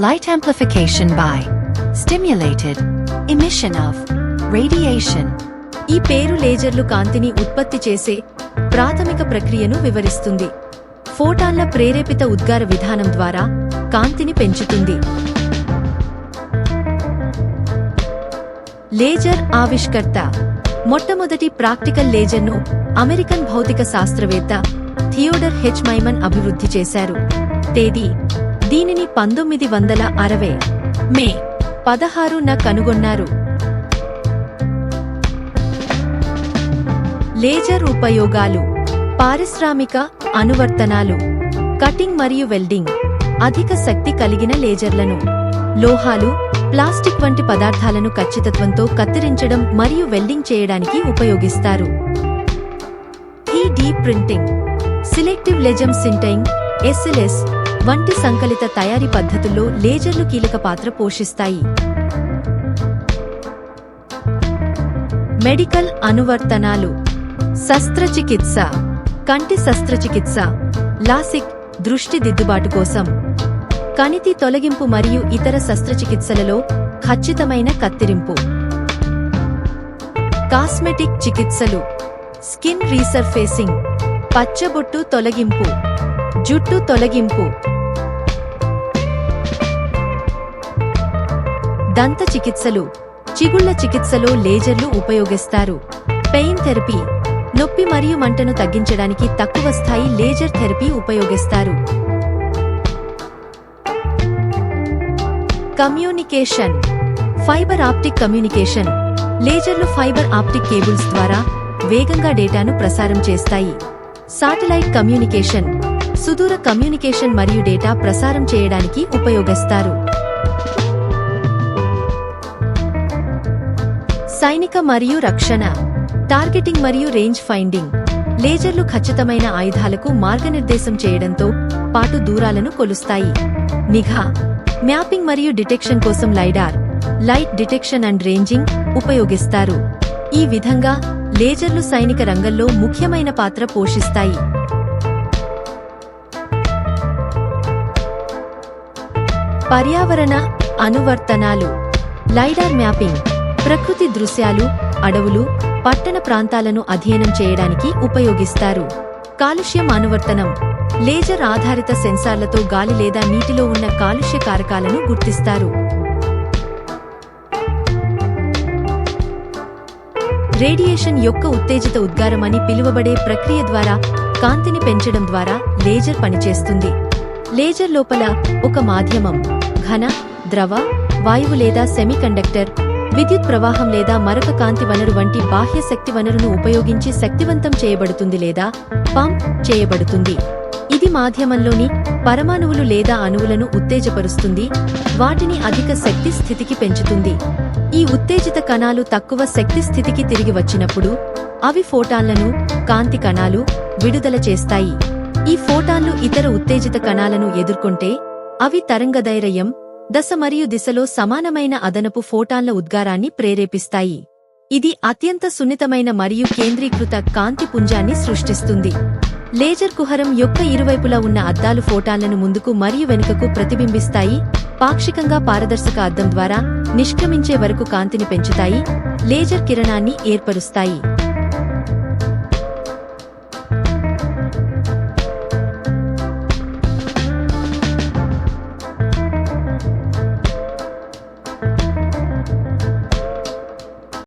Light amplification by stimulated emission of radiation. ఈ పేరు లేజర్లు కాంతిని ఉత్పత్తి చేసే ప్రాథమిక ప్రక్రియను వివరిస్తుంది. ఫోటాన్ల ప్రేరేపిత ఉద్గార విధానం ద్వారా కాంతిని పెంచుతుంది. లేజర్ ఆవిష్కర్త. మొట్టమొదటి ప్రాక్టికల్ లేజర్ను అమెరికన్ భౌతిక శాస్త్రవేత్త థియోడర్ హెచ్ మైమన్ అభివృద్ధి చేశారు. తేదీ దీనిని 1960 మే 16న కనుగొన్నారు. లేజర్ ఉపయోగాలు. పారిశ్రామిక అనువర్తనాలు. కటింగ్ మరియు వెల్డింగ్. అధిక శక్తి కలిగిన లేజర్లను లోహాలు, ప్లాస్టిక్ వంటి పదార్థాలను ఖచ్చితత్వంతో కత్తిరించడం మరియు వెల్డింగ్ చేయడానికి ఉపయోగిస్తారు. 3D printing. Selective laser sintering (SLS) వంటి సంకలిత తయారీ పద్ధతుల్లో లేజర్లు కీలక పాత్ర పోషిస్తాయి. మెడికల్ అనువర్తనాలు. శస్త్రచికిత్స. కంటి శస్త్రచికిత్స, లాసిక్ దృష్టి దిద్దుబాటు కోసం, కణితి తొలగింపు మరియు ఇతర శస్త్రచికిత్సలలో ఖచ్చితమైన కత్తిరింపు. కాస్మెటిక్ చికిత్సలు. స్కిన్ రీసర్ఫేసింగ్, పచ్చబొట్టు తొలగింపు, జుట్టు తొలగింపు. దంత చికిత్సలు. చిగుళ్ల చికిత్సలో లేజర్లు ఉపయోగిస్తారు. Pain therapy. నొప్పి మరియు మంటను తగ్గించడానికి తక్కువ స్థాయి లేజర్ థెరపీ ఉపయోగిస్తారు. కమ్యూనికేషన్. Fibre optic communication. లేజర్లు ఫైబర్ ఆప్టిక్ కేబుల్స్ ద్వారా వేగంగా డేటాను ప్రసారం చేస్తాయి. Satellite communication. సుదూర కమ్యూనికేషన్ మరియు డేటా ప్రసారం చేయడానికి ఉపయోగిస్తారు. సైనిక మరియు రక్షణ. టార్గెటింగ్ మరియు రేంజ్ ఫైండింగ్. లేజర్లు ఖచ్చితమైన ఆయుధాలకు మార్గనిర్దేశం చేయడంతో పాటు దూరాలను కొలుస్తాయి. నిఘా, మ్యాపింగ్ మరియు డిటెక్షన్ కోసం lidar light detection and ranging ఉపయోగిస్తారు. ఈ విధంగా లేజర్లు సైనిక రంగంలో ముఖ్యమైన పాత్ర పోషిస్తాయి. పర్యావరణ అనువర్తనాలు. Lidar mapping. ప్రకృతి దృశ్యాలు, అడవులు, పట్టణ ప్రాంతాలను అధ్యయనం చేయడానికి ఉపయోగిస్తారు. కాలుష్యం అనువర్తనం. లేజర్ ఆధారిత సెన్సార్లతో గాలి లేదా నీటిలో ఉన్న కాలుష్య కారకాలను గుర్తిస్తారు. రేడియేషన్ యొక్క ఉత్తేజిత ఉద్గారం అని పిలువబడే ప్రక్రియ ద్వారా కాంతిని పెంచడం ద్వారా లేజర్ పనిచేస్తుంది. లేజర్ లోపల ఒక మాధ్యమం, ఘన, ద్రవ, వాయువు లేదా సెమీకండక్టర్, విద్యుత్ ప్రవాహం లేదా మరొక కాంతి వనరు వంటి బాహ్య శక్తి వనరును ఉపయోగించి శక్తివంతం చేయబడుతుంది లేదా పంప్ చేయబడుతుంది. ఇది మాధ్యమంలోని పరమాణువులు లేదా అణువులను ఉత్తేజపరుస్తుంది, వాటిని అధిక శక్తి స్థితికి పెంచుతుంది. ఈ ఉత్తేజిత కణాలు తక్కువ శక్తి స్థితికి తిరిగి వచ్చినప్పుడు అవి ఫోటాన్లను, కాంతి కణాలు విడుదల చేస్తాయి. ఈ ఫోటాన్లు ఇతర ఉత్తేజిత కణాలను ఎదుర్కొంటే అవి తరంగదైర్ఘ్యం, దశ మరియు దిశలో సమానమైన అదనపు ఫోటాన్ల ఉద్గారాన్ని ప్రేరేపిస్తాయి. ఇది అత్యంత సున్నితమైన మరియు కేంద్రీకృత కాంతి పుంజాన్ని సృష్టిస్తుంది. లేజర్ కుహరం యొక్క ఇరువైపులా ఉన్న అద్దాలు ఫోటాన్లను ముందుకు మరియు వెనుకకు ప్రతిబింబిస్తాయి, పాక్షికంగా పారదర్శక అద్దం ద్వారా నిష్క్రమించే వరకు కాంతిని పెంచుతాయి, లేజర్ కిరణాన్ని ఏర్పరుస్తాయి.